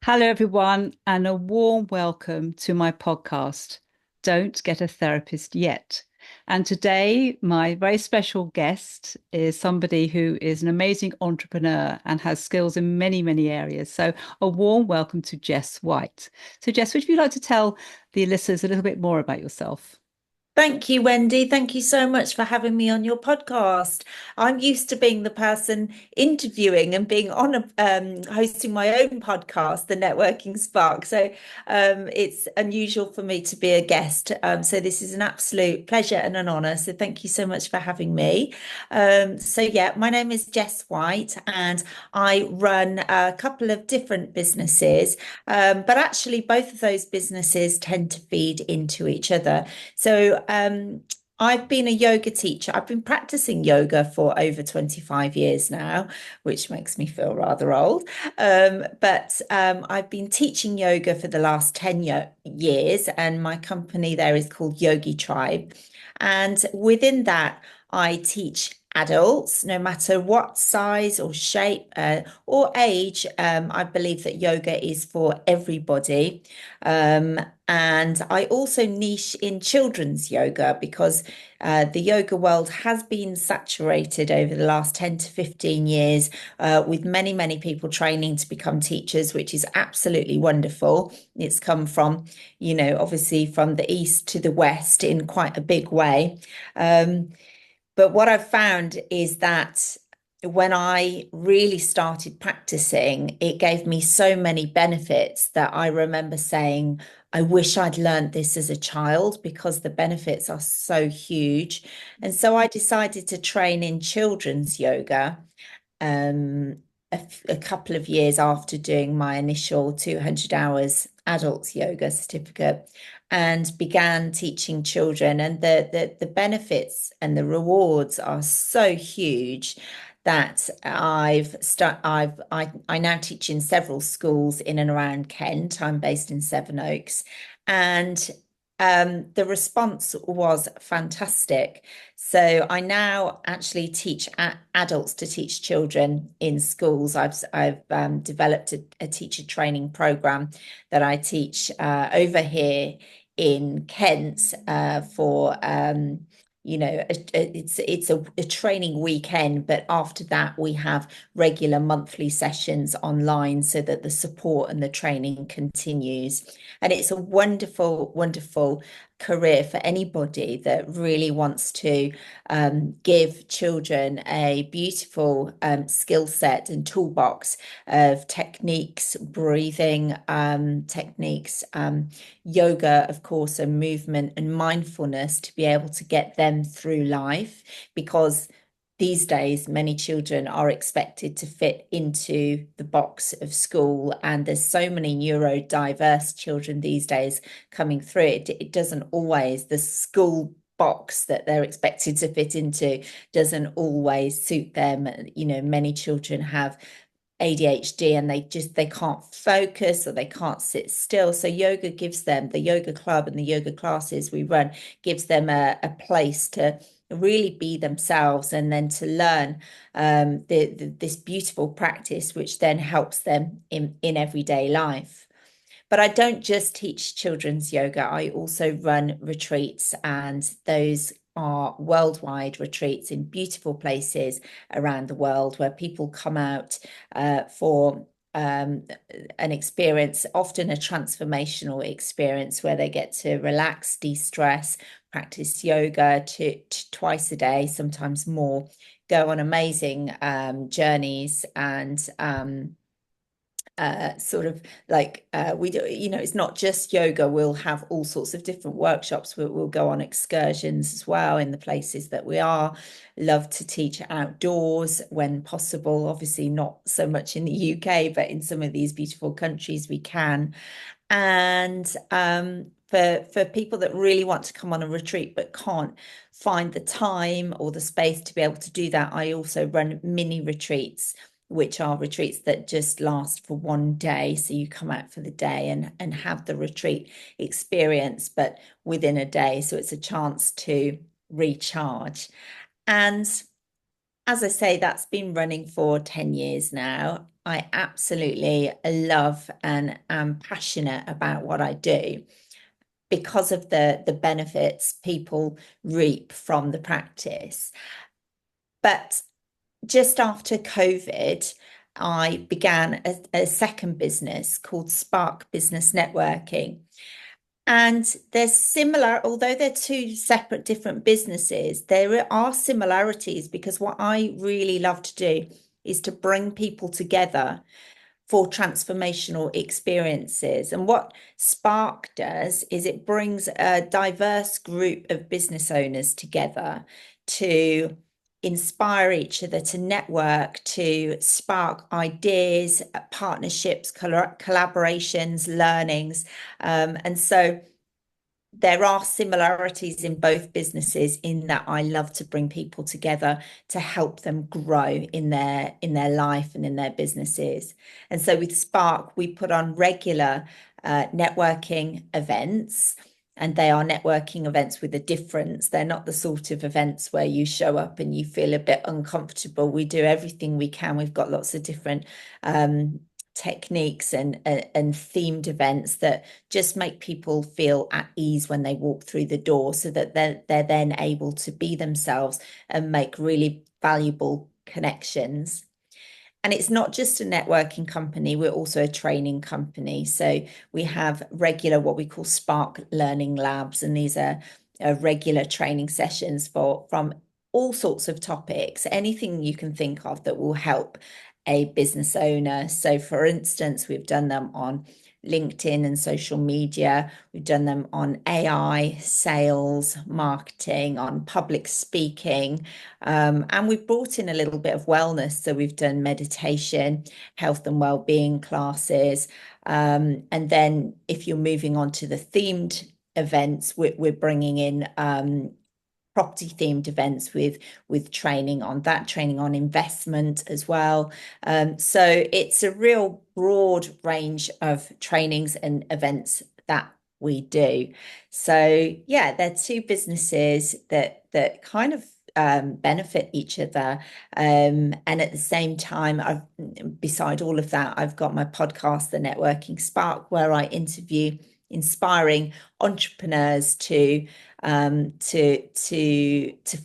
Hello, everyone, and a warm welcome to my podcast, Don't Get a Therapist Yet. And today, my very special guest is somebody who is an amazing entrepreneur and has skills in many, many areas. So, a warm welcome to Jess White. So, Jess, would you like to tell the listeners a little bit more about yourself? Thank you, Wendy. Thank you so much for having me on your podcast. I'm used to being the person interviewing and being on hosting my own podcast, The Networking Spark. It's unusual for me to be a guest. So this is an absolute pleasure and an honor. So thank you so much for having me. My name is Jess White, and I run a couple of different businesses. But actually, both of those businesses tend to feed into each other. I've been a yoga teacher. I've been practicing yoga for over 25 years now, which makes me feel rather old. I've been teaching yoga for the last 10 years, and my company there is called Yogi Tribe. And within that, I teach adults, no matter what size or shape or age. I believe that yoga is for everybody. Um, and I also niche in children's yoga because the yoga world has been saturated over the last 10 to 15 years with many, many people training to become teachers, which is absolutely wonderful. It's come from, obviously from the east to the west in quite a big way. Um, but what I've found is that when I really started practicing, it gave me so many benefits that I remember saying, I wish I'd learned this as a child because the benefits are so huge. And so I decided to train in children's yoga um, a couple of years after doing my initial 200 hours adults yoga certificate and began teaching children. And the benefits and the rewards are so huge that I now teach in several schools in and around Kent. I'm based in Sevenoaks, and the response was fantastic. So I now actually teach adults to teach children in schools. I've developed a teacher training program that I teach over here in Kent for it's a training weekend, but after that we have regular monthly sessions online so that the support and the training continues. And it's a wonderful, wonderful career for anybody that really wants to give children a beautiful skill set and toolbox of techniques, breathing techniques, yoga, of course, and movement and mindfulness to be able to get them through life because these days, many children are expected to fit into the box of school, and there's so many neurodiverse children these days coming through. It doesn't always, the school box that they're expected to fit into doesn't always suit them. Many children have ADHD and they can't focus or they can't sit still. So yoga gives them, the yoga club and the yoga classes we run gives them a place to really be themselves and then to learn this beautiful practice, which then helps them in everyday life. But I don't just teach children's yoga. I also run retreats, and those are worldwide retreats in beautiful places around the world where people come out for an experience, often a transformational experience where they get to relax, de-stress, practice yoga twice a day, sometimes more, go on amazing journeys and sort of like we do, it's not just yoga. We'll have all sorts of different workshops. We'll go on excursions as well in the places that we are. Love to teach outdoors when possible. Obviously, not so much in the UK, but in some of these beautiful countries we can. And for people that really want to come on a retreat but can't find the time or the space to be able to do that, I also run mini retreats, which are retreats that just last for one day. So you come out for the day and have the retreat experience, but within a day. So it's a chance to recharge. And as I say, that's been running for 10 years now. I absolutely love and am passionate about what I do because of the benefits people reap from the practice. But just after COVID, I began a second business called Spark Business Networking. And they're similar, although they're two separate, different businesses, there are similarities because what I really love to do is to bring people together for transformational experiences. And what Spark does is it brings a diverse group of business owners together to inspire each other, to network, to spark ideas, partnerships, collaborations, learnings. And so there are similarities in both businesses in that I love to bring people together to help them grow in their life and in their businesses. And so with Spark, we put on regular networking events, and they are networking events with a difference. They're not the sort of events where you show up and you feel a bit uncomfortable. We do everything we can. We've got lots of different techniques and themed events that just make people feel at ease when they walk through the door so that they're then able to be themselves and make really valuable connections. And it's not just a networking company, we're also a training company. So we have regular, what we call Spark Learning Labs, and these are regular training sessions from all sorts of topics, anything you can think of that will help a business owner. So, for instance, we've done them on LinkedIn and social media. We've done them on AI, sales, marketing, on public speaking. And we've brought in a little bit of wellness. So we've done meditation, health and well-being classes. And then if you're moving on to the themed events, we're bringing in property themed events with training on that, training on investment as well. So it's a real broad range of trainings and events that we do. So yeah, they're two businesses that kind of benefit each other. And at the same time, beside all of that, I've got my podcast, The Networking Spark, where I interview inspiring entrepreneurs to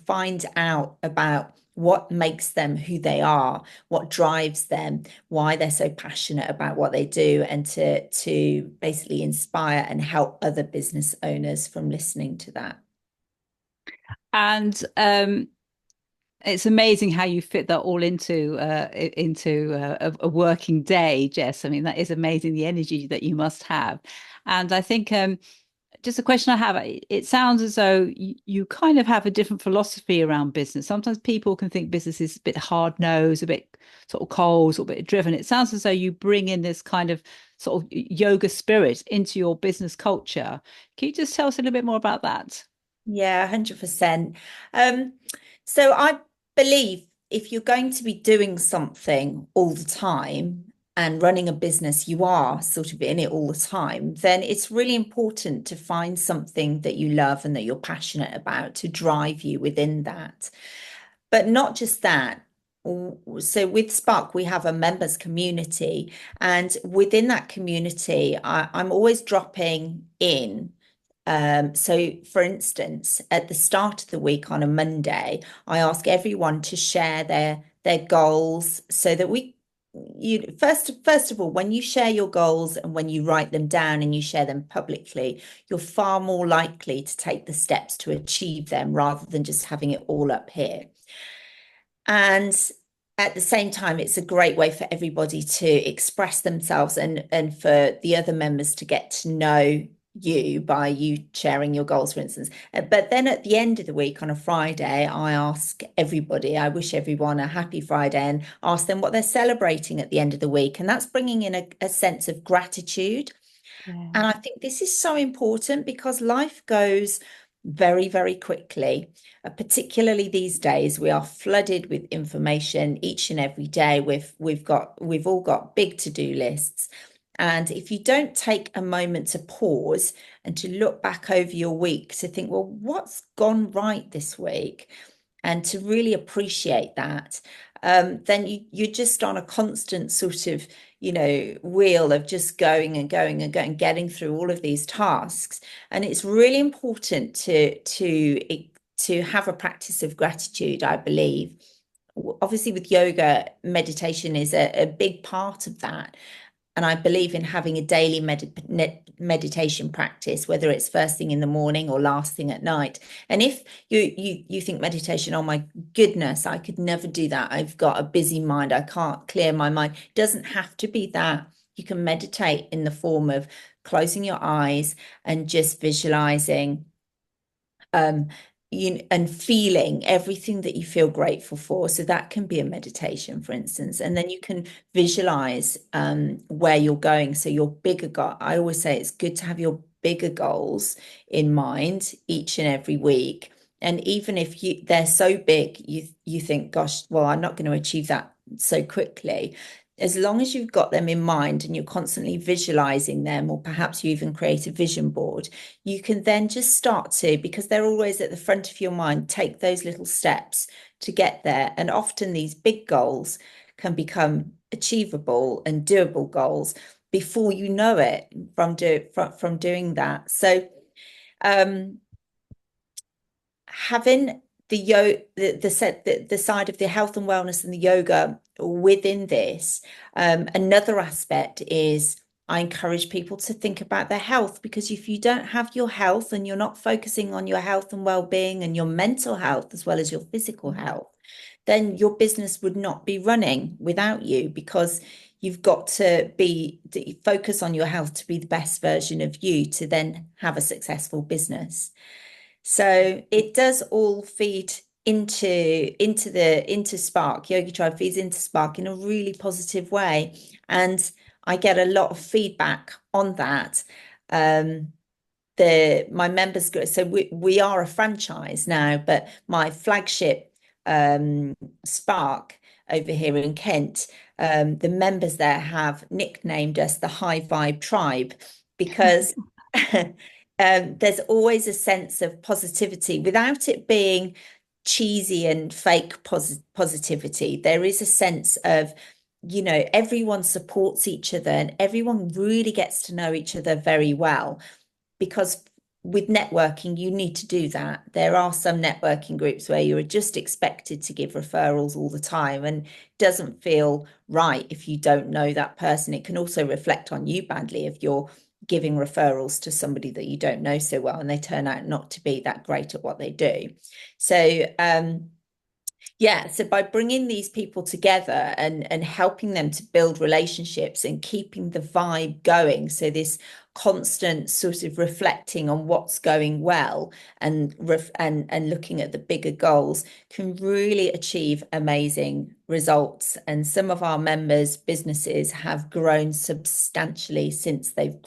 find out about what makes them who they are, what drives them, why they're so passionate about what they do, and to basically inspire and help other business owners from listening to that. And it's amazing how you fit that all into a working day, Jess. I mean, that is amazing, the energy that you must have. And I think just a question I have, it sounds as though you kind of have a different philosophy around business. Sometimes people can think business is a bit hard-nosed, a bit sort of cold, or a bit driven. It sounds as though you bring in this kind of sort of yoga spirit into your business culture. Can you just tell us a little bit more about that? Yeah, 100%. Um, so I believe if you're going to be doing something all the time and running a business, you are sort of in it all the time, then it's really important to find something that you love and that you're passionate about to drive you within that. But not just that. So with Spark, we have a members community, and within that community, I'm always dropping in. So, for instance, at the start of the week on a Monday, I ask everyone to share their goals so that you first of all, when you share your goals and when you write them down and you share them publicly, you're far more likely to take the steps to achieve them rather than just having it all up here. And at the same time, it's a great way for everybody to express themselves and for the other members to get to know you by you sharing your goals, for instance. But then at the end of the week on a Friday, I ask everybody, I wish everyone a happy Friday and ask them what they're celebrating at the end of the week. And that's bringing in a sense of gratitude. Yeah. And I think this is so important because life goes very, very quickly. Particularly these days, we are flooded with information each and every day. We've all got big to-do lists. And if you don't take a moment to pause and to look back over your week to think, well, what's gone right this week? and to really appreciate that, then you're just on a constant sort of, wheel of just going and going and going, getting through all of these tasks. And it's really important to have a practice of gratitude, I believe. Obviously, with yoga, meditation is a big part of that. And I believe in having a daily meditation practice, whether it's first thing in the morning or last thing at night. And if you think meditation, oh my goodness, I could never do that. I've got a busy mind. I can't clear my mind. It doesn't have to be that. You can meditate in the form of closing your eyes and just visualizing um, and feeling everything that you feel grateful for. So that can be a meditation, for instance. And then you can visualize where you're going. So your bigger goal, I always say it's good to have your bigger goals in mind each and every week. And even if they're so big, you think, gosh, well, I'm not going to achieve that so quickly. As long as you've got them in mind and you're constantly visualizing them, or perhaps you even create a vision board, you can then just start to, because they're always at the front of your mind, take those little steps to get there. And often these big goals can become achievable and doable goals before you know it from doing that. So having the side of the health and wellness and the yoga within this. Another aspect is I encourage people to think about their health, because if you don't have your health and you're not focusing on your health and well-being and your mental health as well as your physical health, then your business would not be running without you, because you've got to focus on your health to be the best version of you to then have a successful business. So it does all feed into Spark. Yogi Tribe feeds into Spark in a really positive way. And I get a lot of feedback on that. My members go, so we are a franchise now, but my flagship Spark over here in Kent, the members there have nicknamed us the High Vibe Tribe, because there's always a sense of positivity without it being cheesy and fake positivity. There is a sense of, everyone supports each other and everyone really gets to know each other very well, because with networking, you need to do that. There are some networking groups where you're just expected to give referrals all the time, and it doesn't feel right if you don't know that person. It can also reflect on you badly if you're giving referrals to somebody that you don't know so well and they turn out not to be that great at what they do. So yeah, so by bringing these people together and helping them to build relationships and keeping the vibe going, so this constant sort of reflecting on what's going well and looking at the bigger goals can really achieve amazing results. And some of our members' businesses have grown substantially since they've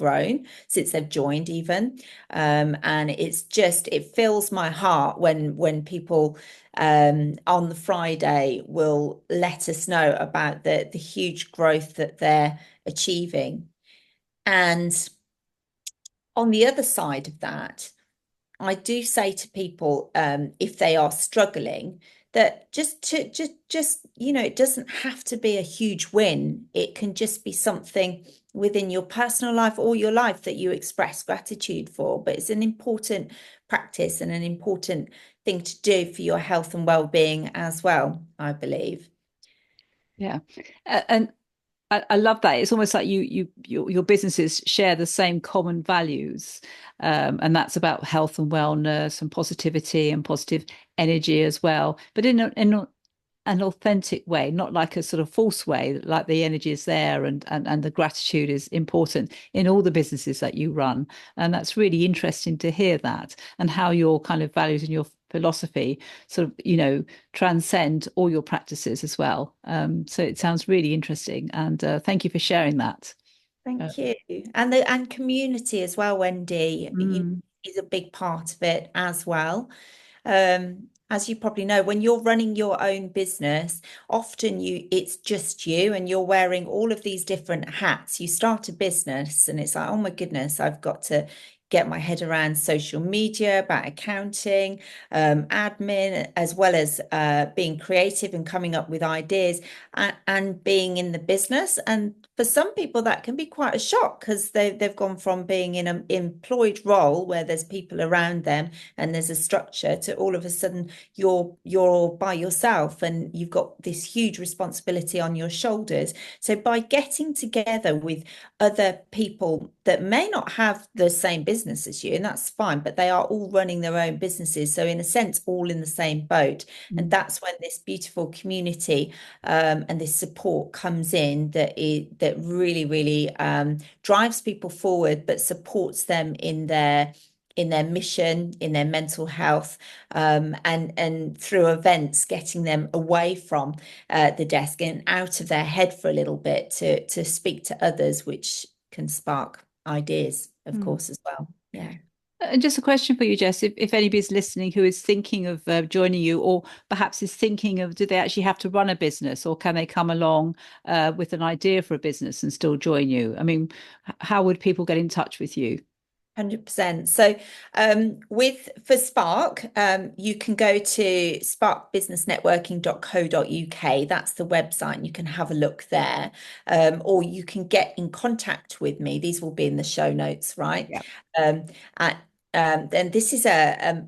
joined even. And it fills my heart when people on the Friday will let us know about the huge growth that they're achieving. And on the other side of that, I do say to people, if they are struggling, that it doesn't have to be a huge win. It can just be something within your personal life or your life that you express gratitude for. But it's an important practice and an important thing to do for your health and well-being as well, I believe. Yeah. And I love that. It's almost like your businesses share the same common values, and that's about health and wellness and positivity and positive energy as well. But in an authentic way, not like a sort of false way, like the energy is there and the gratitude is important in all the businesses that you run. And that's really interesting to hear that, and how your kind of values and your philosophy sort of, transcend all your practices as well. So it sounds really interesting. And thank you for sharing that. Uh, Thank you. And community as well, Wendy, mm, is a big part of it as well. As you probably know, when you're running your own business, often it's just you and you're wearing all of these different hats. You start a business and it's like, oh my goodness, I've got to get my head around social media, about accounting, admin, as well as being creative and coming up with ideas and being in the business. And for some people, that can be quite a shock because they've gone from being in an employed role where there's people around them and there's a structure to all of a sudden you're by yourself and you've got this huge responsibility on your shoulders. So by getting together with other people that may not have the same business as you, and that's fine, but they are all running their own businesses. So in a sense, all in the same boat. And that's when this beautiful community and this support comes in that really, really drives people forward, but supports them in their mission, in their mental health, and through events, getting them away from the desk and out of their head for a little bit to speak to others, which can spark ideas, of course, as well. Yeah. And just a question for you, Jess, if anybody's listening who is thinking of joining you, or perhaps is thinking of, do they actually have to run a business, or can they come along with an idea for a business and still join you? I mean, how would people get in touch with you? 100%. So for Spark, you can go to sparkbusinessnetworking.co.uk. That's the website, and you can have a look there. Or you can get in contact with me. These will be in the show notes, right? Yeah. At then this is a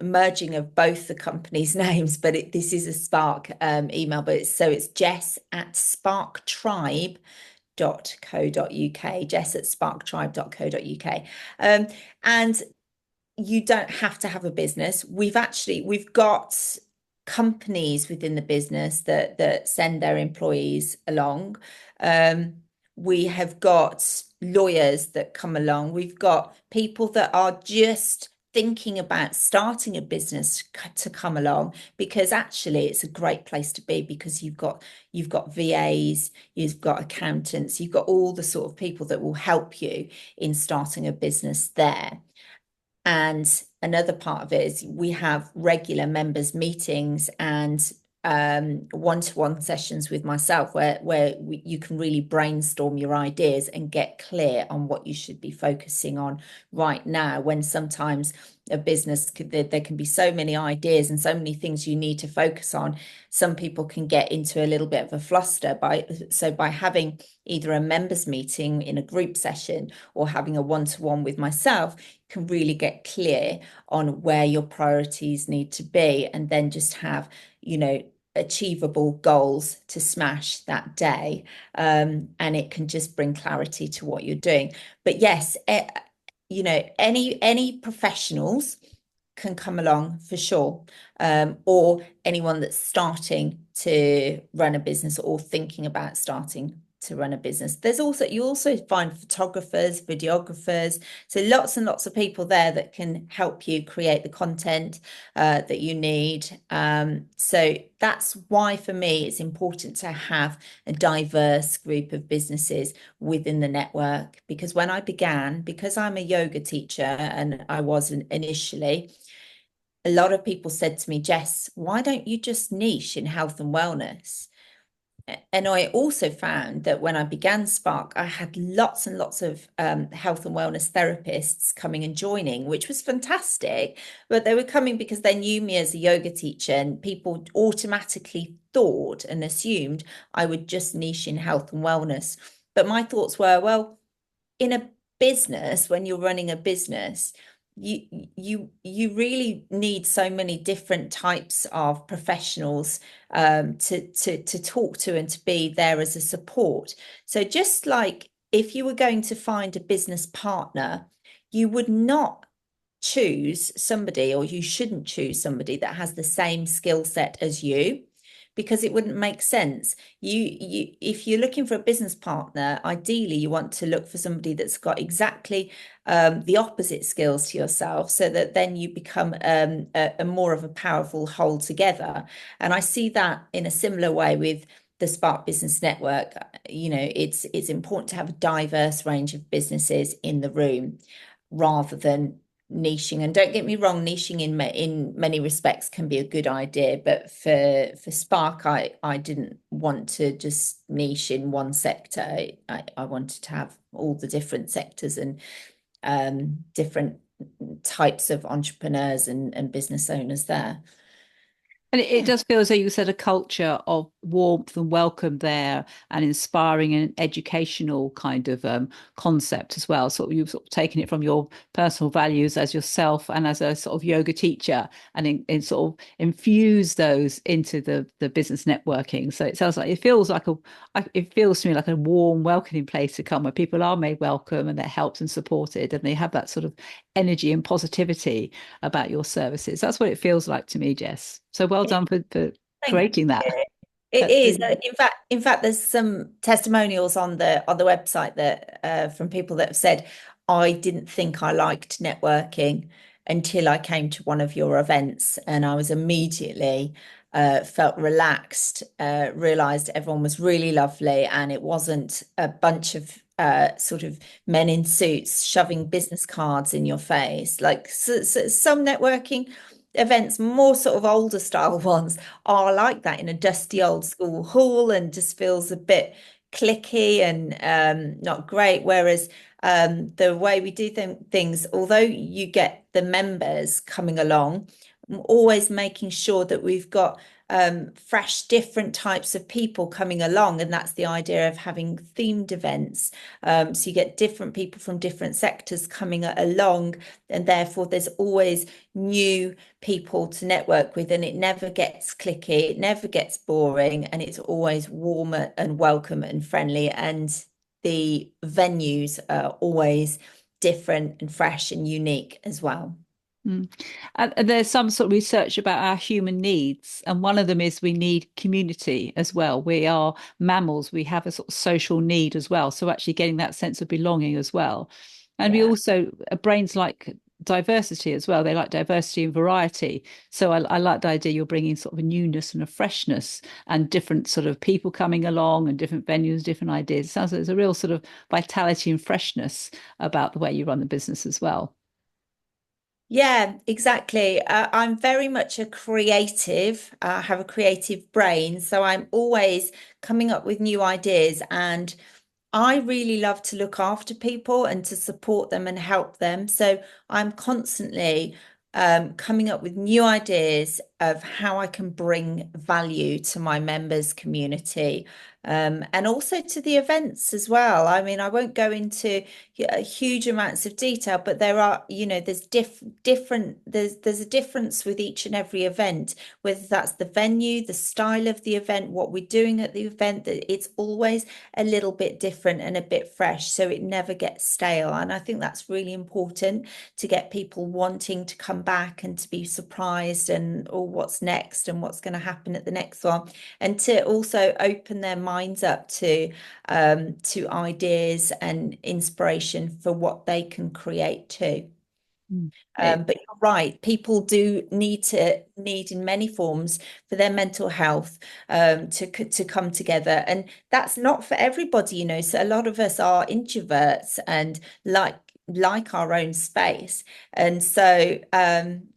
merging of both the company's names, but this is a Spark email. But it's jess@sparktribe.co.uk, jess@sparktribe.co.uk. And you don't have to have a business. We've got companies within the business that send their employees along. We have got lawyers that come along. We've got people that are just thinking about starting a business to come along, because actually it's a great place to be, because you've got VAs, you've got accountants, you've got all the sort of people that will help you in starting a business there. And another part of it is we have regular members meetings and one-to-one sessions with myself where you can really brainstorm your ideas and get clear on what you should be focusing on right now, when sometimes a business there can be so many ideas and so many things you need to focus on. Some people can get into a little bit of a fluster by having either a members meeting in a group session or having a one-to-one with myself, can really get clear on where your priorities need to be, and then just have, achievable goals to smash that day. And it can just bring clarity to what you're doing. But yes, any professionals can come along for sure, or anyone that's starting to run a business or thinking about starting to run a business. You also find photographers, videographers, so lots and lots of people there that can help you create the content that you need. So that's why for me it's important to have a diverse group of businesses within the network, because when I began, because I'm a yoga teacher and I was initially, a lot of people said to me, Jess, why don't you just niche in health and wellness? And I also found that when I began Spark, I had lots and lots of health and wellness therapists coming and joining, which was fantastic. But they were coming because they knew me as a yoga teacher, and people automatically thought and assumed I would just niche in health and wellness. But my thoughts were, well, in a business, when you're running a business, you really need so many different types of professionals to talk to and to be there as a support. So just like if you were going to find a business partner, you would not choose somebody, or you shouldn't choose somebody that has the same skill set as you, because it wouldn't make sense. If you're looking for a business partner, ideally you want to look for somebody that's got exactly the opposite skills to yourself, so that then you become a more of a powerful whole together. And I see that in a similar way with the Spark Business Network. It's important to have a diverse range of businesses in the room rather than niching. And don't get me wrong, niching in many respects can be a good idea, but for Spark, I didn't want to just niche in one sector. I wanted to have all the different sectors and different types of entrepreneurs and business owners there. And it does feel as though you said a culture of warmth and welcome there, and inspiring and educational kind of concept as well. Sort of you've sort of taken it from your personal values as yourself and as a sort of yoga teacher, and in sort of infuse those into the business networking. So it sounds like it feels to me like a warm, welcoming place to come, where people are made welcome and they're helped and supported, and they have that sort of energy and positivity about your services. That's what it feels like to me, Jess. So well done for Thank creating that. you. It That's is. really In fact, there's some testimonials on the website that from people that have said, I didn't think I liked networking until I came to one of your events, and I was immediately felt relaxed, realized everyone was really lovely, and it wasn't a bunch of sort of men in suits shoving business cards in your face. Like some networking events, more sort of older style ones, are like that in a dusty old school hall and just feels a bit clicky and not great. Whereas the way we do things, although you get the members coming along, I'm always making sure that we've got fresh, different types of people coming along. And that's the idea of having themed events. So you get different people from different sectors coming along, and therefore there's always new people to network with, and it never gets clicky, it never gets boring, and it's always warmer and welcome and friendly. And the venues are always different and fresh and unique as well. Mm. And there's some sort of research about our human needs, and one of them is we need community as well. We are mammals, we have a sort of social need as well. So actually getting that sense of belonging as well. And we Yeah. also, brains like diversity as well. They like diversity and variety. So I like the idea you're bringing sort of a newness and a freshness and different sort of people coming along and different venues, different ideas. It sounds like there's a real sort of vitality and freshness about the way you run the business as well. Yeah, exactly. I'm very much a creative. I have a creative brain, so I'm always coming up with new ideas, and I really love to look after people and to support them and help them. So I'm constantly coming up with new ideas of how I can bring value to my members' community, and also to the events as well. I mean, I won't go into huge amounts of detail, but there are, there's different, there's a difference with each and every event, whether that's the venue, the style of the event, what we're doing at the event, that it's always a little bit different and a bit fresh, so it never gets stale. And I think that's really important to get people wanting to come back and to be surprised and oh, what's next and what's going to happen at the next one, and to also open their minds up to ideas and inspiration for what they can create too. Mm. It, But you're right, people do need in many forms for their mental health to come together, and that's not for everybody, So a lot of us are introverts and like our own space, and so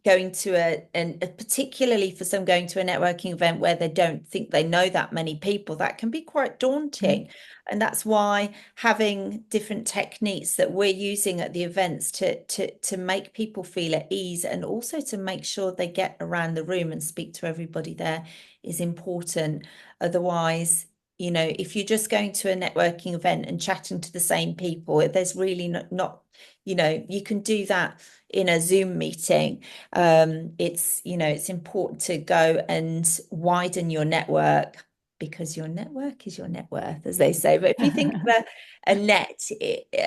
going to and particularly for some going to a networking event where they don't think they know that many people, that can be quite daunting. And that's why having different techniques that we're using at the events to make people feel at ease, and also to make sure they get around the room and speak to everybody there, is important. Otherwise, if you're just going to a networking event and chatting to the same people, there's really not, you can do that in a Zoom meeting. It's important to go and widen your network, because your network is your net worth, as they say. But if you think of a net,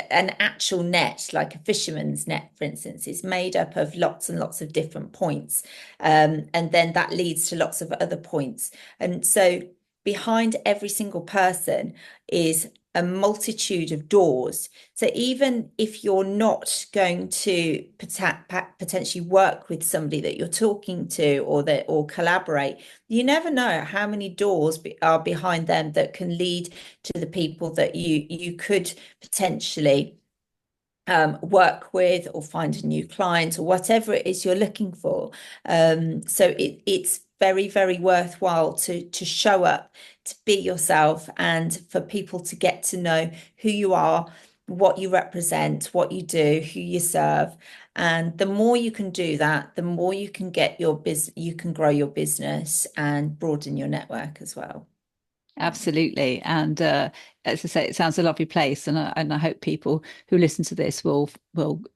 an actual net, like a fisherman's net, for instance, is made up of lots and lots of different points. And then that leads to lots of other points. And so behind every single person is a multitude of doors. So even if you're not going to potentially work with somebody that you're talking to, or collaborate, you never know how many doors are behind them that can lead to the people that you could potentially work with, or find a new client, or whatever it is you're looking for. So it's very, very worthwhile to show up, to be yourself, and for people to get to know who you are, what you represent, what you do, who you serve. And the more you can do that, the more you can get your business, you can grow your business and broaden your network as well. Absolutely. And as I say, it sounds a lovely place. And I hope people who listen to this will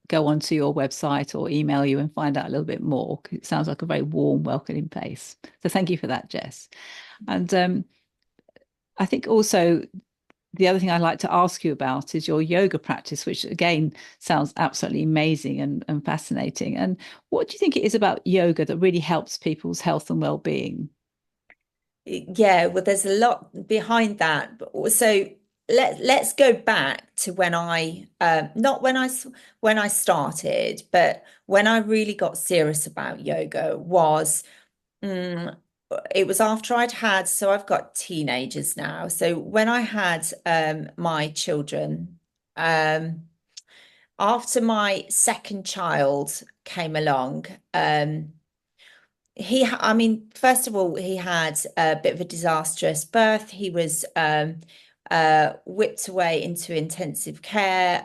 go onto your website or email you and find out a little bit more. 'Cause it sounds like a very warm, welcoming place. So thank you for that, Jess. And I think also the other thing I'd like to ask you about is your yoga practice, which again sounds absolutely amazing and fascinating. And what do you think it is about yoga that really helps people's health and well-being? Yeah, well, there's a lot behind that. But also, let's go back to when I not when I started, but when I really got serious about yoga was mm, it was after I'd had, so I've got teenagers now. So when I had my children, um, after my second child came along, I mean, first of all, he had a bit of a disastrous birth. He was whipped away into intensive care.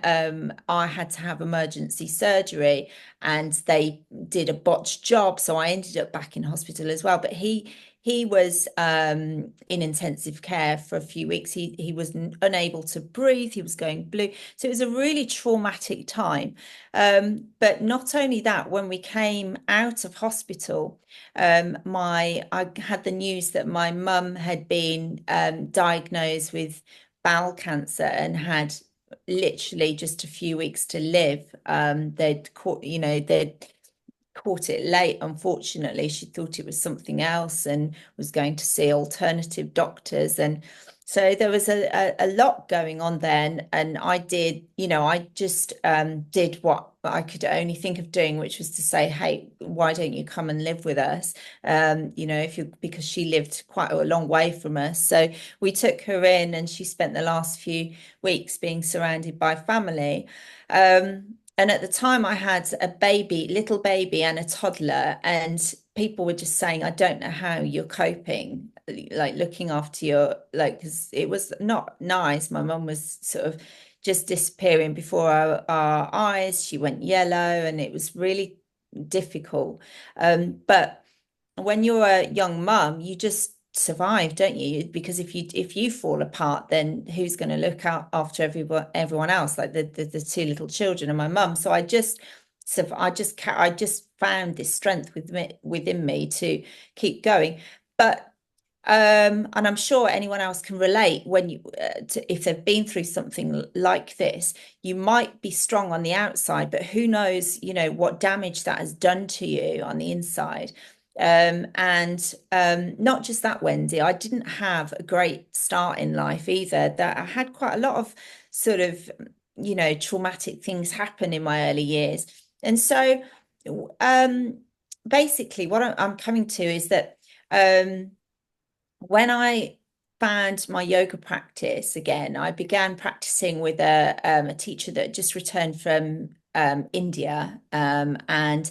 I had to have emergency surgery and they did a botched job. So I ended up back in hospital as well. But he was in intensive care for a few weeks. He was unable to breathe. He was going blue. So it was a really traumatic time. But not only that, when we came out of hospital, I had the news that my mum had been diagnosed with bowel cancer and had literally just a few weeks to live. They'd caught it late, unfortunately. She thought it was something else and was going to see alternative doctors. And so there was a lot going on then. And I just did what I could only think of doing, which was to say, hey, why don't you come and live with us? Because she lived quite a long way from us. So we took her in and she spent the last few weeks being surrounded by family. And at the time, I had a baby, little baby, and a toddler, and people were just saying, I don't know how you're coping, like looking after because it was not nice. My mum was sort of just disappearing before our eyes. She went yellow, and it was really difficult. But when you're a young mum, you just survive, don't you? Because if you fall apart, then who's going to look out after everyone else, like the two little children and my mum? So I just found this strength within me to keep going. But and I'm sure anyone else can relate if they've been through something like this, you might be strong on the outside, but who knows, what damage that has done to you on the inside. And not just that, Wendy, I didn't have a great start in life either. That I had quite a lot of sort of, traumatic things happen in my early years. And so um, basically what I'm coming to is that when I found my yoga practice again, I began practicing with a teacher that just returned from India, and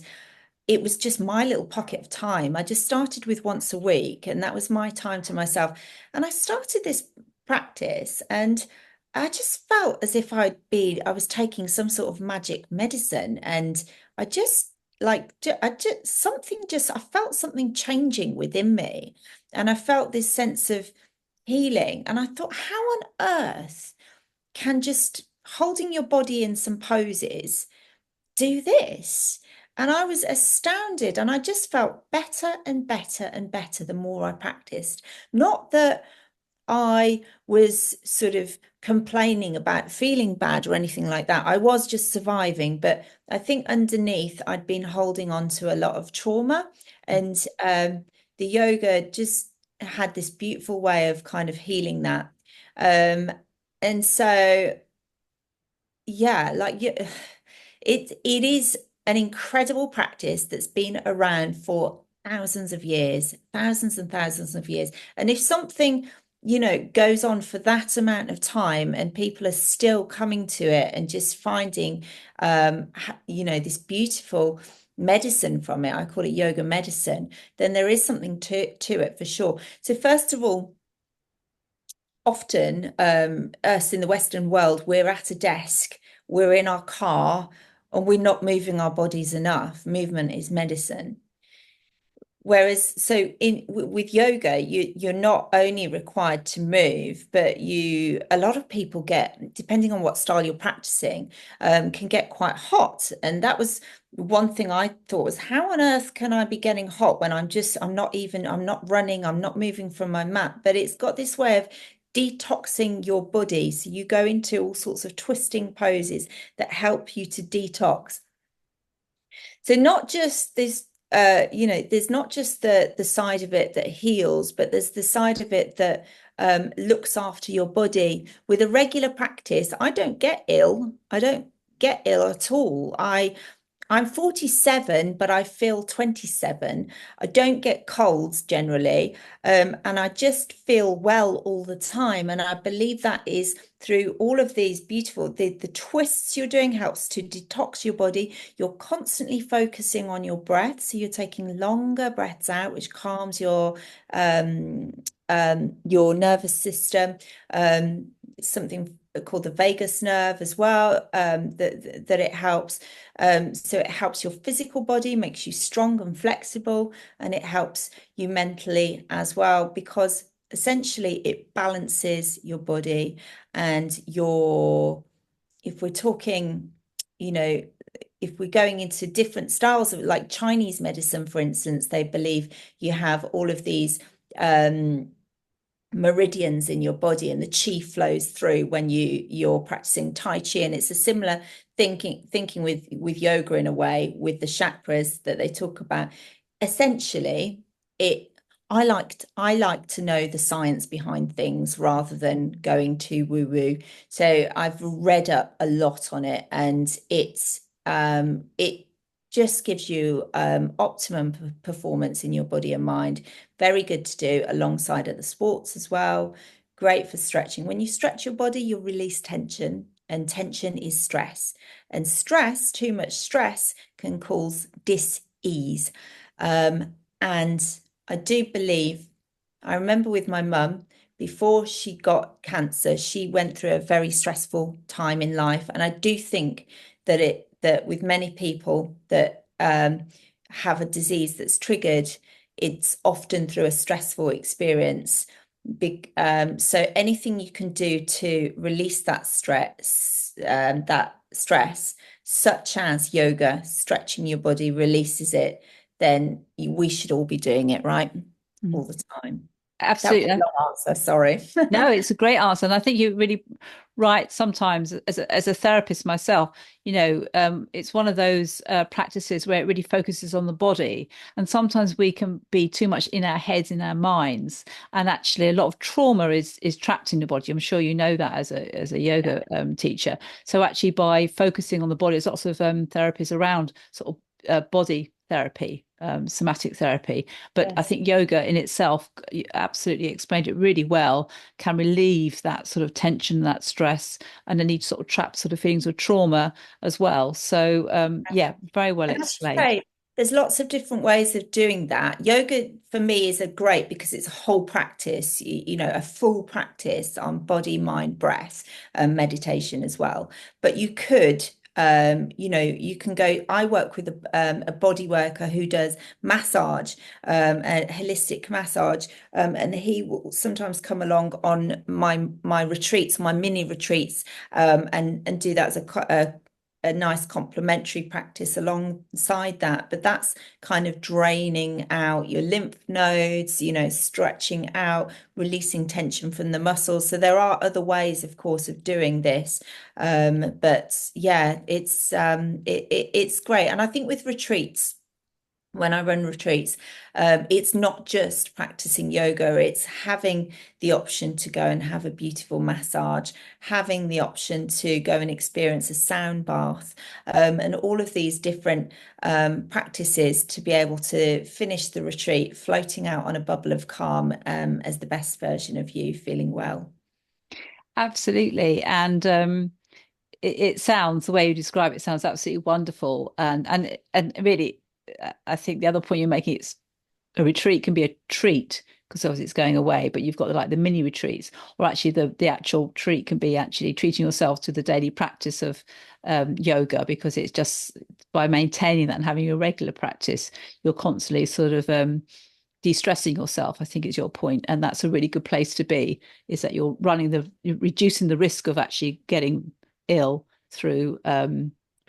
it was just my little pocket of time. I just started with once a week, and that was my time to myself. And I started this practice, and I just felt as if I was taking some sort of magic medicine, and I just I felt something changing within me, and I felt this sense of healing. And I thought, how on earth can just holding your body in some poses do this? And I was astounded, and I just felt better and better and better the more I practiced. Not that I was sort of complaining about feeling bad or anything like that. I was just surviving, but I think underneath I'd been holding on to a lot of trauma, and the yoga just had this beautiful way of kind of healing that. Um, and so yeah, it is an incredible practice that's been around for thousands of years, thousands and thousands of years. And if something, goes on for that amount of time and people are still coming to it and just finding, this beautiful medicine from it, I call it yoga medicine, then there is something to it for sure. So first of all, often us in the Western world, we're at a desk, we're in our car, and we're not moving our bodies enough. Movement is medicine. Whereas, so with yoga, you're not only required to move, but a lot of people get, depending on what style you're practicing, can get quite hot. And that was one thing I thought was, how on earth can I be getting hot when I'm not running, I'm not moving from my mat. But it's got this way of detoxing your body. So you go into all sorts of twisting poses that help you to detox. So not just this, there's not just the side of it that heals, but there's the side of it that looks after your body. With a regular practice, I don't get ill. I don't get ill at all. I'm 47, but I feel 27. I don't get colds generally, and I just feel well all the time. And I believe that is through all of these the twists you're doing helps to detox your body. You're constantly focusing on your breath, so you're taking longer breaths out, which calms your nervous system. Something called the vagus nerve as well, that it helps. So it helps your physical body, makes you strong and flexible, and it helps you mentally as well, because essentially it balances your body and if we're talking, you know, if we're going into different styles of like Chinese medicine, for instance, they believe you have all of these meridians in your body and the chi flows through when you're practicing Tai Chi. And it's a similar thinking with yoga in a way, with the chakras that they talk about. Essentially, it I like to know the science behind things rather than going too woo-woo. So I've read up a lot on it, and it just gives you optimum performance in your body and mind. Very good to do alongside other sports as well. Great for stretching. When you stretch your body, you'll release tension, and tension is stress. And stress, too much stress, can cause dis-ease. And I do believe, I remember with my mum, before she got cancer, she went through a very stressful time in life. And I do think that with many people that have a disease that's triggered, it's often through a stressful experience. So anything you can do to release that stress, such as yoga, stretching your body releases it, then we should all be doing it, right? Mm. All the time. That was a Absolutely. long answer, sorry. No, it's a great answer. And I think you're really right. Sometimes, as a therapist myself, it's one of those practices where it really focuses on the body. And sometimes we can be too much in our heads, in our minds. And actually, a lot of trauma is trapped in the body. I'm sure you know that as a yoga teacher. So actually, by focusing on the body, there's lots of therapies around sort of body therapy, somatic therapy. But I Yes. think yoga in itself, you absolutely explained it really well, can relieve that sort of tension, that stress, and any sort of trapped sort of feelings of trauma as well. So yeah, very well I have to explained. say, there's lots of different ways of doing that. Yoga for me is a great because it's a whole practice, a full practice on body, mind, breath, and meditation as well. But you could, you can go. I work with a body worker who does massage, a holistic massage, and he will sometimes come along on my retreats, my mini retreats, and do that as a nice complementary practice alongside that. But that's kind of draining out your lymph nodes, stretching out, releasing tension from the muscles. So there are other ways, of course, of doing this. But yeah, it's great. And I think with retreats, when I run retreats, it's not just practicing yoga, it's having the option to go and have a beautiful massage, having the option to go and experience a sound bath, and all of these different practices to be able to finish the retreat floating out on a bubble of calm, as the best version of you, feeling well. Absolutely. And it sounds, the way you describe it sounds absolutely wonderful. And really, I think the other point you're making is a retreat can be a treat because obviously it's going away, but you've got like the mini retreats, or actually the actual treat can be actually treating yourself to the daily practice of yoga, because it's just by maintaining that and having a regular practice, you're constantly sort of de-stressing yourself, I think is your point. And that's a really good place to be, is that you're reducing the risk of actually getting ill through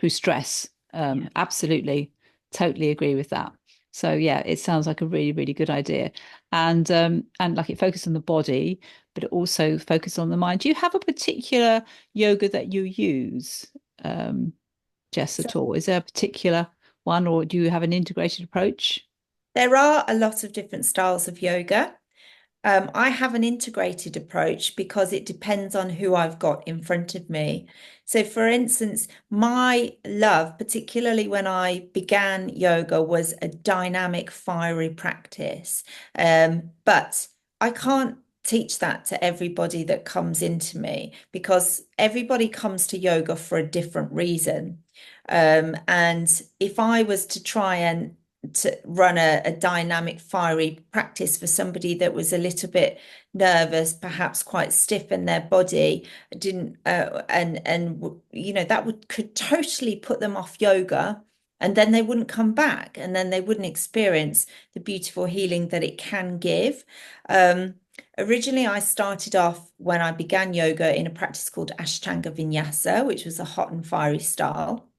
stress. Yeah. Absolutely, totally agree with that. So yeah, it sounds like a really, really good idea. And like it focuses on the body, but it also focuses on the mind. Do you have a particular yoga that you use, um, Jess, So at all? Is there a particular one, or do you have an integrated approach? there are a lot of different styles of yoga. I have an integrated approach because it depends on who I've got in front of me. So, for instance, my love, particularly when I began yoga, was a dynamic, fiery practice. But I can't teach that to everybody that comes into me, because everybody comes to yoga for a different reason. And if I was to try and to run a dynamic, fiery practice for somebody that was a little bit nervous, perhaps quite stiff in their body, didn't and that would could totally put them off yoga, and then they wouldn't come back, and then they wouldn't experience the beautiful healing that it can give. Originally, I started off when I began yoga in a practice called Ashtanga Vinyasa, which was a hot and fiery style.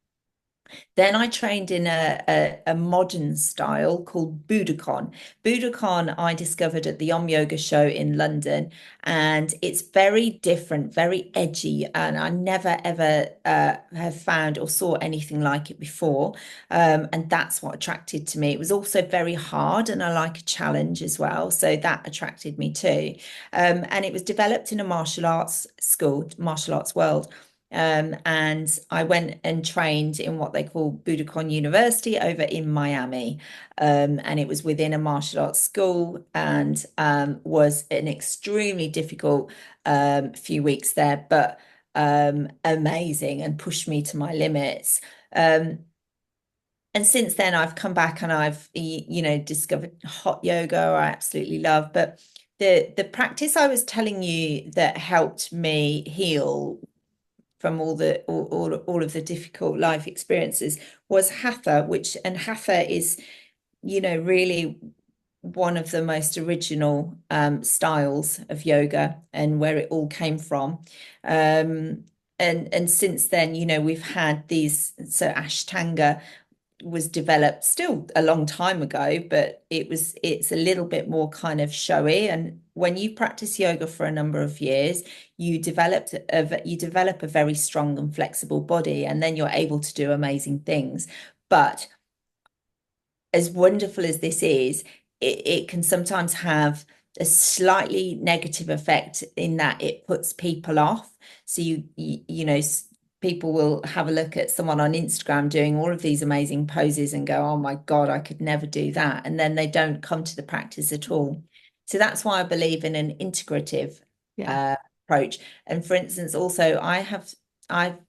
Then I trained in a modern style called Budokan. Budokan I discovered at the Om Yoga show in London, and it's very different, very edgy, and I never ever have found or saw anything like it before. And that's what attracted to me. It was also very hard, and I like a challenge as well, so that attracted me too. And it was developed in a martial arts school, martial arts world. And I went and trained in what they call Budokan University over in Miami. And it was within a martial arts school, and was an extremely difficult few weeks there, but amazing, and pushed me to my limits. And since then, I've come back and I've, discovered hot yoga, I absolutely love. But the practice I was telling you that helped me heal from all of the difficult life experiences was hatha, hatha is, really one of the most original styles of yoga, and where it all came from. And since then, we've had these. So Ashtanga was developed still a long time ago, but it's a little bit more kind of showy. And when you practice yoga for a number of years, you develop a very strong and flexible body, and then you're able to do amazing things. But as wonderful as this is, it can sometimes have a slightly negative effect in that it puts people off. So people will have a look at someone on Instagram doing all of these amazing poses and go, "Oh my God, I could never do that." And then they don't come to the practice at all. So that's why I believe in an integrative Yeah. uh, approach. And for instance, also I've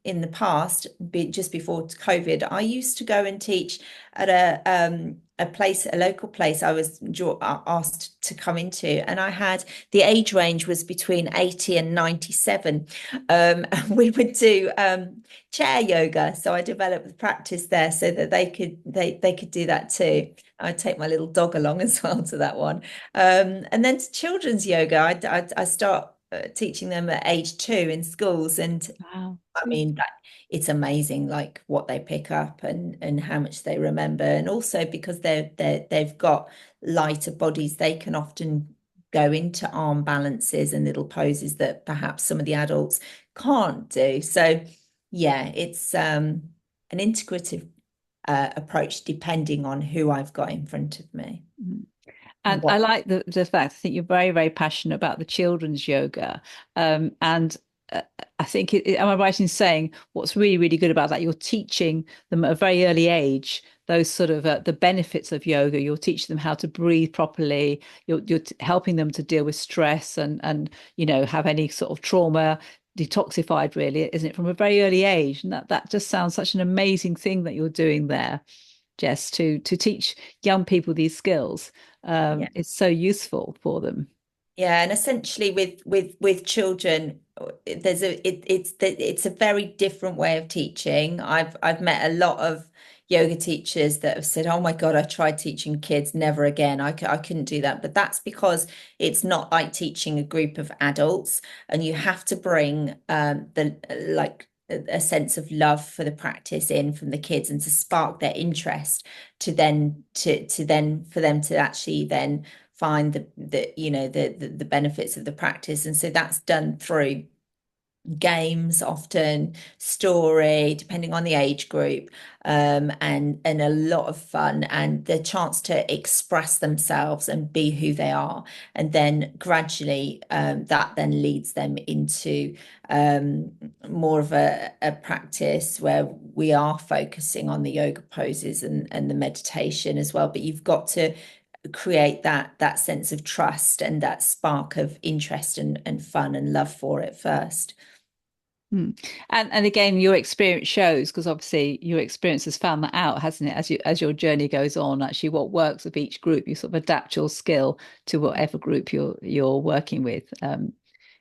in the past, just before COVID, I used to go and teach at a local place I was asked to come into, and I had the age range was between 80 and 97. And we would do chair yoga, so I developed the practice there so that they could do that too. I'd take my little dog along as well to that one. And then to children's yoga, I start teaching them at age 2 in schools, and Wow. I mean, it's amazing, like what they pick up and how much they remember, and also because they've got lighter bodies, they can often go into arm balances and little poses that perhaps some of the adults can't do. So, yeah, it's an integrative approach depending on who I've got in front of me Mhm. and And I what. like the fact, I think you're very, very passionate about the children's yoga. And I think, am I right in saying what's really, really good about that? You're teaching them at a very early age those sort of the benefits of yoga. You're teaching them how to breathe properly. You're helping them to deal with stress and have any sort of trauma detoxified, really, isn't it, from a very early age? And that just sounds such an amazing thing that you're doing there. Jess, to teach young people these skills. Yeah. It's so useful for them. Yeah, and essentially with children, it's a very different way of teaching. I've met a lot of yoga teachers that have said, "Oh my God, I tried teaching kids, never again. I couldn't do that." But that's because it's not like teaching a group of adults, and you have to bring the like a sense of love for the practice in from the kids and to spark their interest to then for them to actually then find the benefits of the practice. And so that's done through games, often story, depending on the age group, and a lot of fun and the chance to express themselves and be who they are. And then gradually that then leads them into more of a practice where we are focusing on the yoga poses and the meditation as well. But you've got to create that sense of trust and that spark of interest and fun and love for it first. Mm. And again, your experience shows, because obviously your experience has found that out, hasn't it? As your journey goes on, actually, what works with each group, you sort of adapt your skill to whatever group you're working with. Yeah,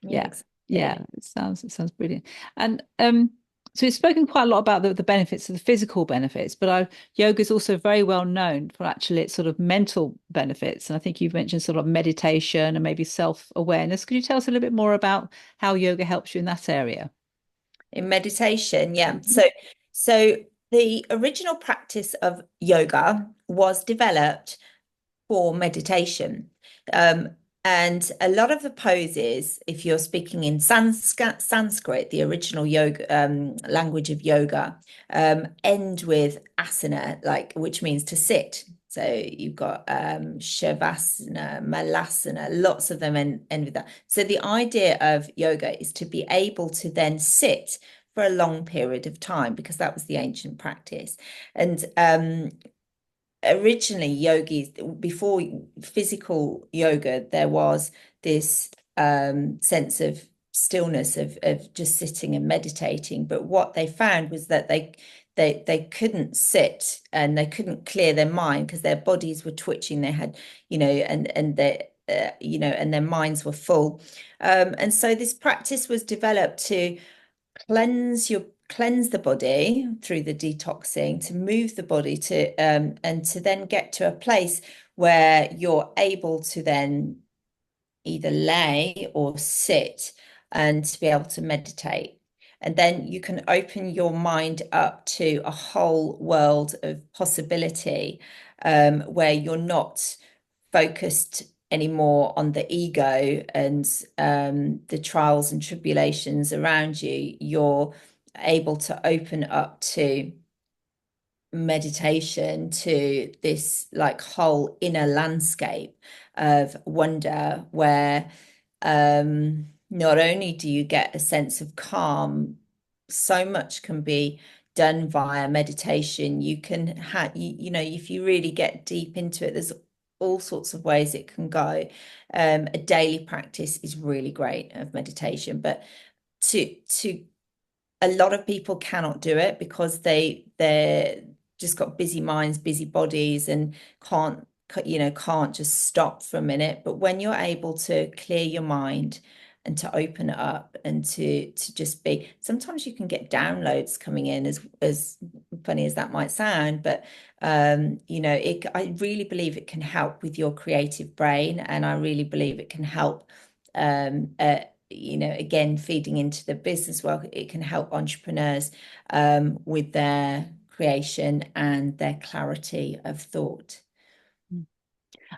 Yeah, yeah, exactly. it sounds brilliant. And so we've spoken quite a lot about the benefits of the physical benefits, but yoga is also very well known for actually its sort of mental benefits. And I think you've mentioned sort of meditation and maybe self-awareness. Could you tell us a little bit more about how yoga helps you in that area? In meditation, yeah. So the original practice of yoga was developed for meditation. Um, and a lot of the poses, if you're speaking in Sanskrit, the original yoga language of yoga, end with asana, like which means to sit. So you've got Shavasana, Malasana, lots of them end with that. So the idea of yoga is to be able to then sit for a long period of time because that was the ancient practice. And originally yogis before physical yoga there was this sense of stillness of just sitting and meditating, but what they found was that they couldn't sit and they couldn't clear their mind because their bodies were twitching, they had and their and their minds were full, and so this practice was developed to cleanse the body through the detoxing, to move the body to and to then get to a place where you're able to then either lay or sit and to be able to meditate. And then you can open your mind up to a whole world of possibility, where you're not focused anymore on the ego and the trials and tribulations around you. You're able to open up to meditation, to this like whole inner landscape of wonder where not only do you get a sense of calm, so much can be done via meditation. You can have if you really get deep into it, there's all sorts of ways it can go. A daily practice is really great of meditation, but to a lot of people cannot do it because they're just got busy minds, busy bodies, and can't just stop for a minute. But when you're able to clear your mind and to open it up and to just be, sometimes you can get downloads coming in, as funny as that might sound, but I really believe it can help with your creative brain, and I really believe it can help again, feeding into the business world, it can help entrepreneurs with their creation and their clarity of thought.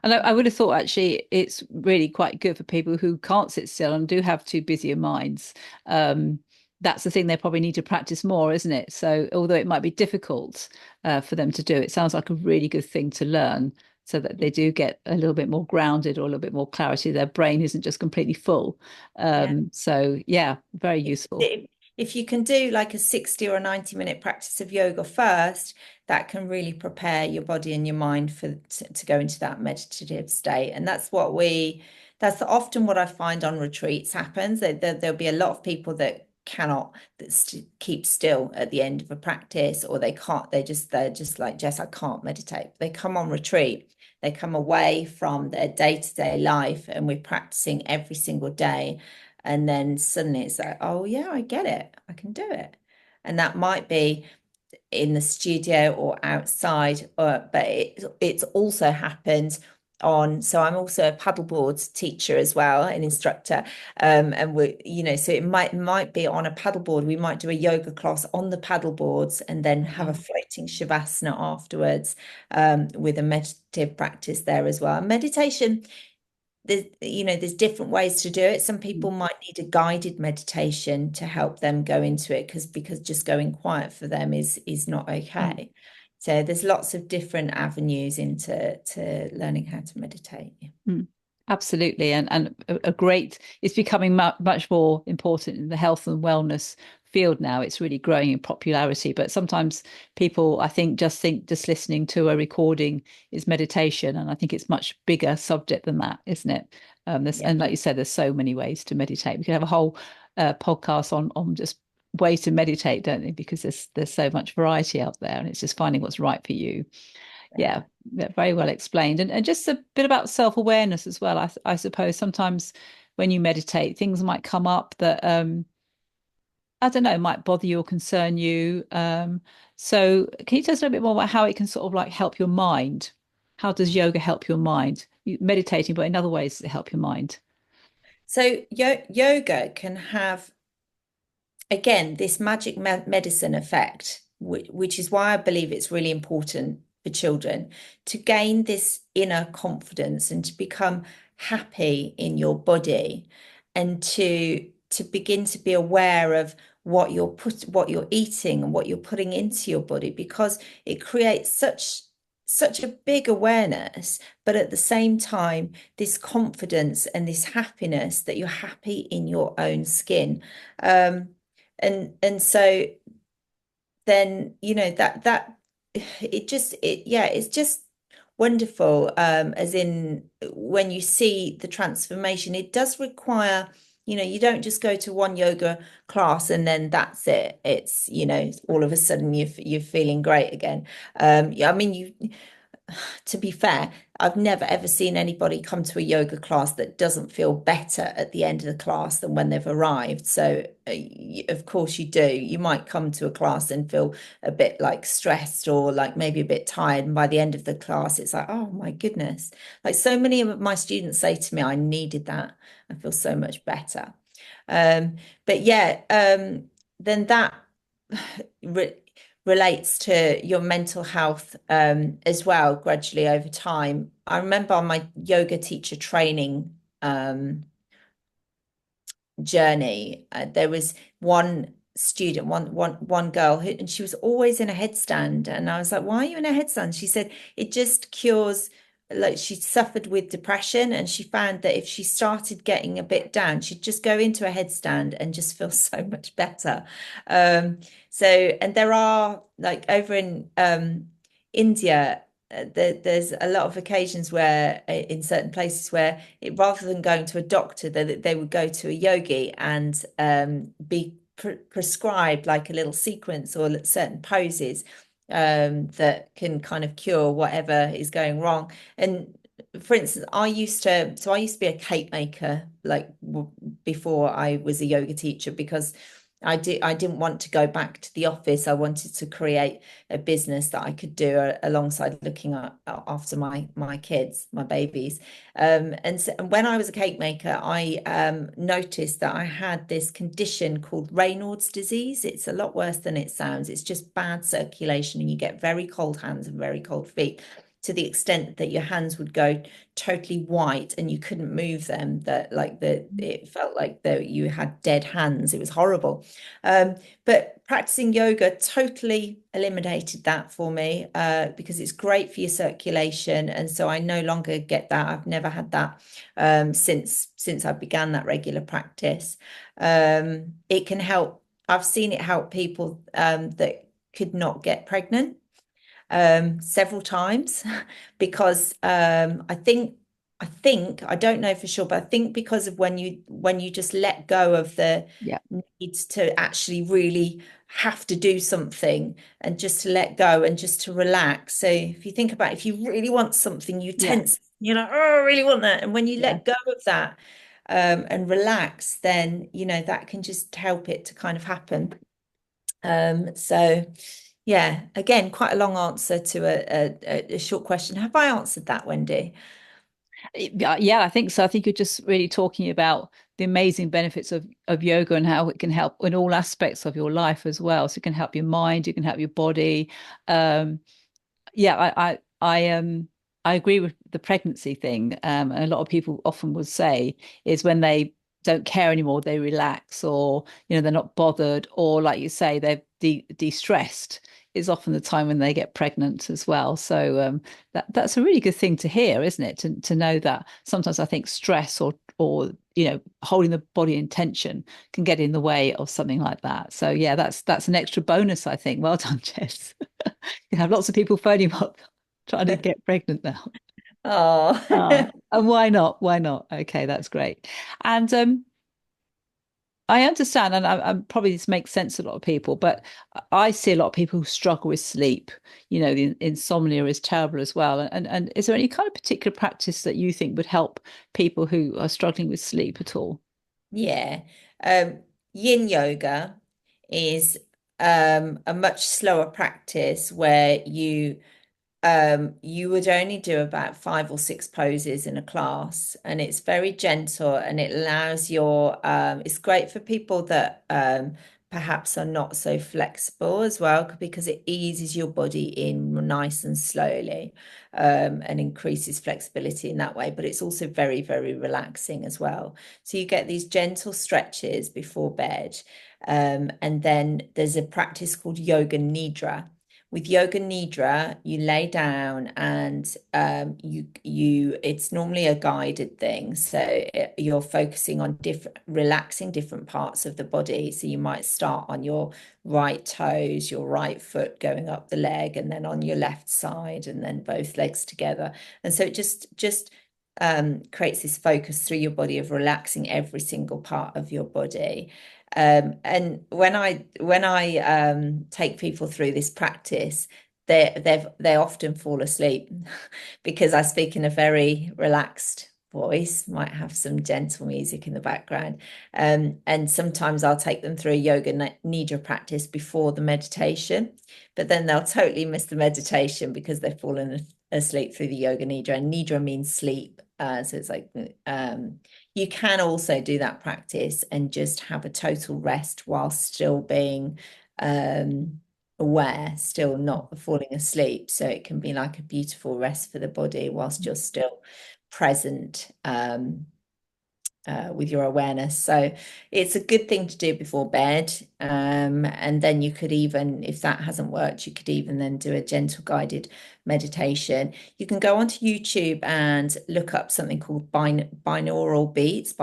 And I would have thought actually it's really quite good for people who can't sit still and do have too busy a minds. Um, that's the thing they probably need to practice more, isn't it? So although it might be difficult for them to do, it sounds like a really good thing to learn so that they do get a little bit more grounded or a little bit more clarity. Their brain isn't just completely full. Yeah. So yeah, very useful. If you can do like a 60 or a 90-minute practice of yoga first, that can really prepare your body and your mind to go into that meditative state. And that's often what I find on retreats happens. There'll be a lot of people that cannot keep still at the end of a practice, or they can't, they're just like, Jess, I can't meditate. They come on retreat, they come away from their day-to-day life, and we're practicing every single day. And then suddenly it's like, oh yeah, I get it. I can do it. And that might be in the studio or outside, but it's also happened on, so I'm also a paddleboard teacher as well, an instructor, and we, so it might be on a paddleboard. We might do a yoga class on the paddleboards and then have a Wow. floating shavasana afterwards, with a meditative practice there as well. Meditation, there's different ways to do it. Some Mm, people might need a guided meditation to help them go into it, because just going quiet for them is not mm, okay. So there's lots of different avenues into to learning how to meditate. mm. Absolutely, and a great. It's becoming much more important in the health and wellness field now. It's really growing in popularity, but sometimes people, I think, just listening to a recording is meditation, and I think it's much bigger subject than that, isn't it? Yeah. And like you said, there's so many ways to meditate. We could have a whole podcast on just ways to meditate, don't we? Because there's so much variety out there, and it's just finding what's right for you. Yeah, yeah, very well explained. And just a bit about self-awareness as well. I suppose sometimes when you meditate, things might come up that I don't know, might bother you or concern you. So can you tell us a little bit more about how it can sort of like help your mind? How does yoga help your mind? Meditating, but in other ways does it help your mind? So yoga can have, again, this magic medicine effect, which is why I believe it's really important for children to gain this inner confidence and to become happy in your body, and to begin to be aware of what you're eating and what you're putting into your body, because it creates such a big awareness, but at the same time, this confidence and this happiness that you're happy in your own skin. And so then, that it's just wonderful. As in, when you see the transformation, it does require, you don't just go to one yoga class and then that's it. It's, all of a sudden you're feeling great again. Yeah, I mean, to be fair, I've never ever seen anybody come to a yoga class that doesn't feel better at the end of the class than when they've arrived. So, of course, you do. You might come to a class and feel a bit like stressed or like maybe a bit tired. And by the end of the class, it's like, oh my goodness. Like, so many of my students say to me, I needed that. I feel so much better. But yeah, then that re relates to your mental health, as well, gradually over time. I remember on my yoga teacher training, journey, there was one student, one girl who, and she was always in a headstand. And I was like, why are you in a headstand? She said it just cures, like she suffered with depression, and she found that if she started getting a bit down, she'd just go into a headstand and just feel so much better. So, and there are, like, over in India, there's a lot of occasions where, in certain places, where rather than going to a doctor, they would go to a yogi and be prescribed like a little sequence or certain poses, that can kind of cure whatever is going wrong. And for instance, I used to be a cake maker, like, before I was a yoga teacher, because I didn't want to go back to the office. I wanted to create a business that I could do, alongside looking after my kids, my babies. And so, and when I was a cake maker, I noticed that I had this condition called Raynaud's disease. It's a lot worse than it sounds. It's just bad circulation, and you get very cold hands and very cold feet, to the extent that your hands would go totally white and you couldn't move them, that like it felt like that you had dead hands. It was horrible. But practicing yoga totally eliminated that for me, because it's great for your circulation, and so I no longer get that. I've never had that, since I began that regular practice. It can help. I've seen it help people, that could not get pregnant, several times, because, I think I think, I don't know for sure, but I think because of when you just let go of the Yeah, need to actually really have to do something and just to let go and just to relax. So if you think about it, if you really want something, you yeah, tense, you're like, oh, I really want that. And when you yeah. let go of that and relax, then that can just help it to kind of happen. So yeah, again, quite a long answer to a short question. Have I answered that, Wendy? Yeah, yeah, I think so. I think you're just really talking about the amazing benefits of yoga and how it can help in all aspects of your life as well. So it can help your mind, you can help your body. Um, yeah, I agree with the pregnancy thing. And a lot of people often would say is when they don't care anymore, they relax, or they're not bothered, or like you say, they're de-stressed is often the time when they get pregnant as well. So that's a really good thing to hear, isn't it? To know that sometimes I think stress or holding the body in tension can get in the way of something like that. So yeah, that's an extra bonus, I think. Well done, Jess. You have lots of people phoning up trying to get pregnant now. Oh, And why not? Why not? Okay, that's great. And I understand, and probably this makes sense to a lot of people, but I see a lot of people who struggle with sleep. The insomnia is terrible as well. And is there any kind of particular practice that you think would help people who are struggling with sleep at all? yeah. Um, Yin yoga is a much slower practice where you would only do about 5 or 6 poses in a class, and it's very gentle and it allows it's great for people that perhaps are not so flexible as well, because it eases your body in nice and slowly, and increases flexibility in that way. But it's also very, very relaxing as well. So you get these gentle stretches before bed. And then there's a practice called Yoga Nidra. With yoga nidra, you lay down and you it's normally a guided thing. So you're focusing on different relaxing different parts of the body. So you might start on your right toes, your right foot going up the leg, and then on your left side, and then both legs together. And so it just creates this focus through your body of relaxing every single part of your body. And when I take people through this practice, they often fall asleep because I speak in a very relaxed voice, might have some gentle music in the background. And sometimes I'll take them through a yoga nidra practice before the meditation, but then they'll totally miss the meditation because they've fallen asleep through the yoga nidra. And nidra means sleep. So it's like you can also do that practice and just have a total rest while still being aware, still not falling asleep. So it can be like a beautiful rest for the body whilst you're still present, with your awareness. So it's a good thing to do before bed. And then you could even, if that hasn't worked, you could even then do a gentle guided meditation. You can go onto YouTube and look up something called binaural beats.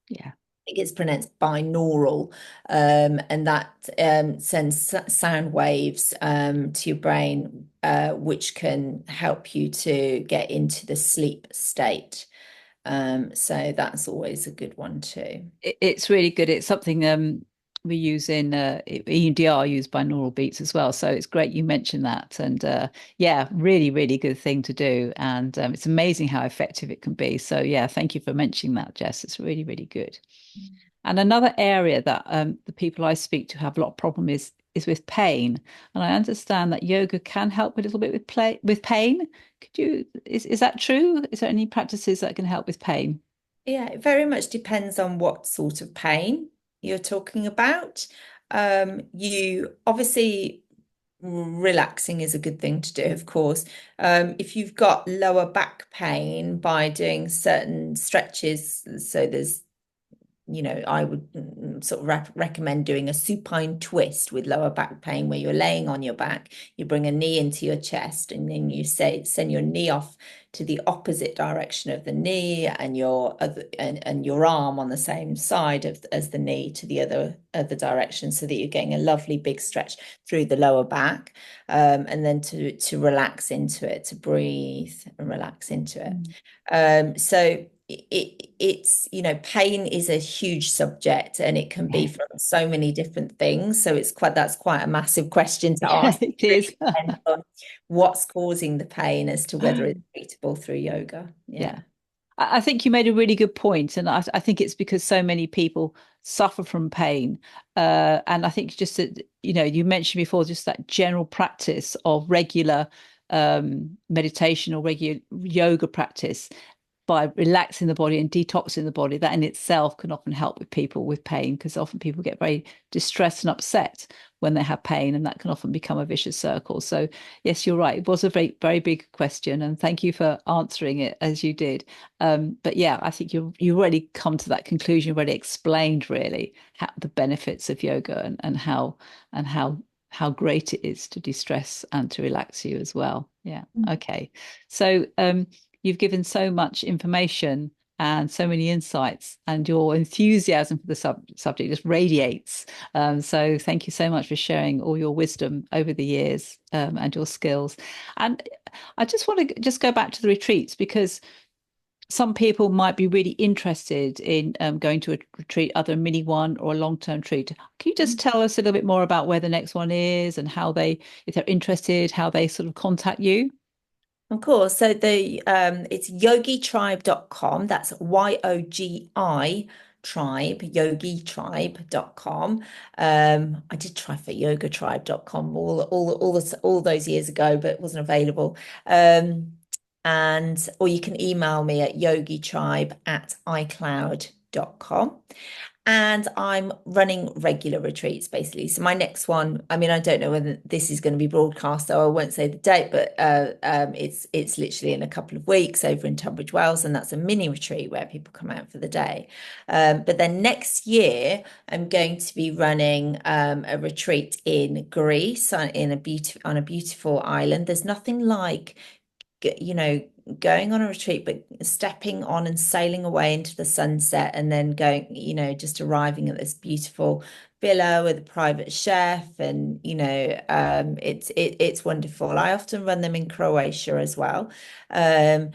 Yeah. I think it's pronounced binaural, and that sends sound waves to your brain, which can help you to get into the sleep state. So that's always a good one too. It's really good. It's something we use in EMDR, used binaural beats as well. So it's great you mentioned that. And yeah, really, really good thing to do. And it's amazing how effective it can be. So yeah, thank you for mentioning that, Jess. It's really, really good. And another area that the people I speak to have a lot of problem is with pain. And I understand that yoga can help a little bit with pain. Is that true? Is there any practices that can help with pain? Yeah, it very much depends on what sort of pain you're talking about. You obviously relaxing is a good thing to do, of course. If you've got lower back pain by doing certain stretches, so there's I would sort of recommend doing a supine twist with lower back pain where you're laying on your back, you bring a knee into your chest, and then you send your knee off to the opposite direction of the knee and your arm on the same side as the knee to the other direction, so that you're getting a lovely big stretch through the lower back, and then to relax into it, to breathe and relax into it. Mm. So it's, pain is a huge subject, and it can be Yeah, from so many different things. So that's quite a massive question to yeah, ask. it It is. really depends on what's causing the pain as to whether it's treatable through yoga. Yeah. Yeah. I think you made a really good point, and I think it's because so many people suffer from pain, and I think just that you mentioned before just that general practice of regular meditation or regular yoga practice by relaxing the body and detoxing the body, that in itself can often help with people with pain, because often people get very distressed and upset when they have pain, and that can often become a vicious circle. So yes, you're right. It was a very, very big question, and thank you for answering it as you did. But yeah, I think you already come to that conclusion. You've already explained really the benefits of yoga, and how great it is to de-stress and to relax you as well. Yeah. Okay. So you've given so much information and so many insights, and your enthusiasm for the subject just radiates. So thank you so much for sharing all your wisdom over the years, and your skills. And I just want to just go back to the retreats, because some people might be really interested in going to a retreat, either a mini one or a long-term retreat. Can you just tell us a little bit more about where the next one is, and how they, if they're interested, how they sort of contact you? Of course. So it's yogitribe.com. That's YOGI tribe, yogitribe.com. I did try for yogatribe.com all those years ago, but it wasn't available. Or you can email me at yogitribe@icloud.com. And I'm running regular retreats basically. So my next one, I mean, I don't know whether this is going to be broadcast, so I won't say the date, but it's literally in a couple of weeks over in Tunbridge Wells, and that's a mini retreat where people come out for the day. But then next year, I'm going to be running a retreat in Greece, on a beautiful island. There's nothing like, going on a retreat, but stepping on and sailing away into the sunset, and then going, just arriving at this beautiful villa with a private chef, and it's wonderful. I often run them in Croatia as well. And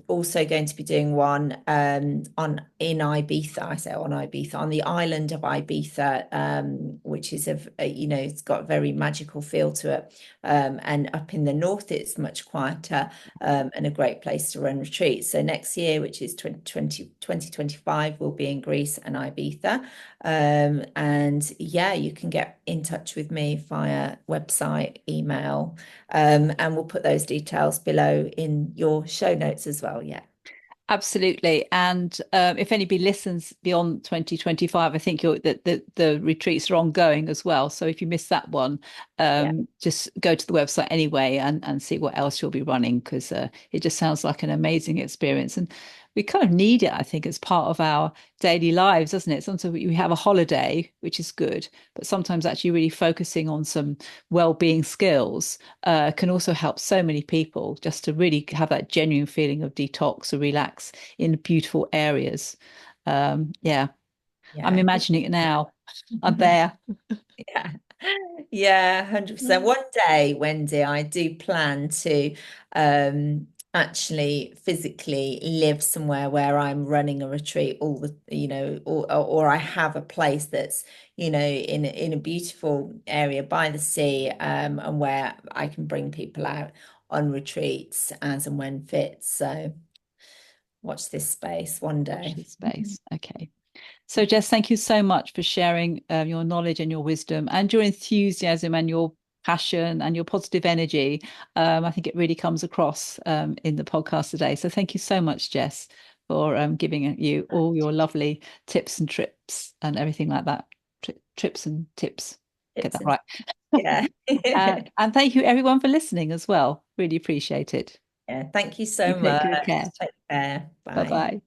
also going to be doing one on in Ibiza. I say on Ibiza, on the island of Ibiza, which is it's got a very magical feel to it. And up in the north, it's much quieter, and a great place to run retreats. So next year, which is 2025, we'll be in Greece and Ibiza. And yeah, you can get in touch with me via website, email, and we'll put those details below in your show notes as well. Yeah. Absolutely. And if anybody listens beyond 2025, I think the retreats are ongoing as well. So if you miss that one, Yeah. just go to the website anyway, and see what else you'll be running, because it just sounds like an amazing experience. And we kind of need it, I think, as part of our daily lives, doesn't it? Sometimes we have a holiday, which is good, but sometimes actually really focusing on some well-being skills can also help so many people, just to really have that genuine feeling of detox or relax in beautiful areas. Yeah, I'm Yeah. imagining it now. I'm there. Yeah. Yeah, 100%. One day, Wendy, I do plan to actually physically live somewhere where I'm running a retreat or I have a place that's, in a beautiful area by the sea, and where I can bring people out on retreats as and when fits. So watch this space one Watch day. this space. Okay. So, Jess, thank you so much for sharing your knowledge and your wisdom and your enthusiasm and your passion and your positive energy. I think it really comes across in the podcast today. So, thank you so much, Jess, for giving you all your lovely tips and trips and everything like that. Trips and tips. Get It's that right. yeah. And thank you, everyone, for listening as well. Really appreciate it. Yeah, thank you You so take much. good care. Take care. Bye Bye. bye.